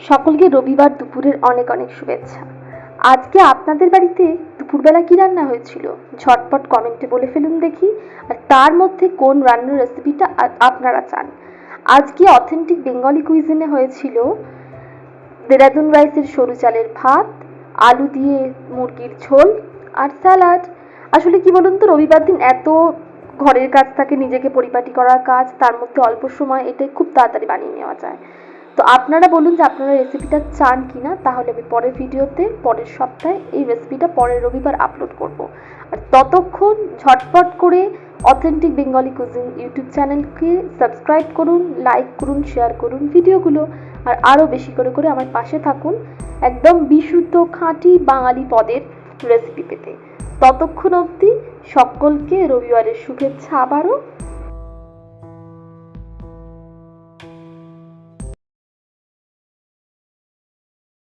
সকলকে রবিবার দুপুরের অনেক অনেক শুভেচ্ছা। আজকে আপনাদের বাড়িতে দুপুরবেলা কি রান্না হয়েছিল ঝটপট কমেন্টে বলে ফেলুন দেখি। আর তার মধ্যে কোন রান্নার রেসিপিটা আপনারা চান। আজকে অথেন্টিক বেঙ্গলি কুইজিনে হয়েছিল দেরাদুন রাইসের সরু চালের ভাত, আলু দিয়ে মুরগির ঝোল আর স্যালাড। আসলে কি বলুন তো, রবিবার দিন এত ঘরের কাজ থাকে, নিজেকে পরিপাটি করার কাজ, তার মধ্যে অল্প সময় এটা খুব তাড়াতাড়ি বানিয়ে নেওয়া যায়। তো আপনারা বলুন যে আপনারা রেসিপিটা চান কিনা, তাহলে আমি পরের ভিডিওতে পরের সপ্তাহে এই রেসিপিটা পরের রবিবার আপলোড করব। আর ততক্ষণ ঝটপট করে অথেন্টিক বেঙ্গলি কুজিন ইউটিউব চ্যানেলকে সাবস্ক্রাইব করুন, লাইক করুন, শেয়ার করুন ভিডিওগুলো, আর আরও বেশি করে করে আমার পাশে থাকুন একদম বিশুদ্ধ খাঁটি বাঙালি পদের রেসিপি পেতে। ততক্ষণ অবধি সকলকে রবিবারের শুভেচ্ছা আবারও।